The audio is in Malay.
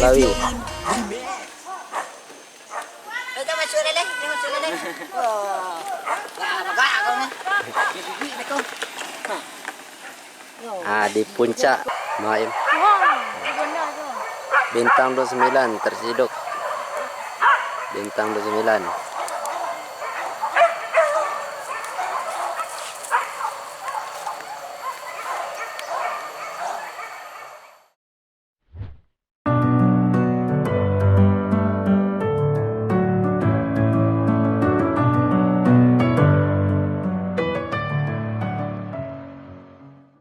Kelawi. Kita masuk lele, masuk lele. Oh. Agak kau ni. Gigi kau. Di puncak Maim. Bintang 29 tersiduk. Bintang 29.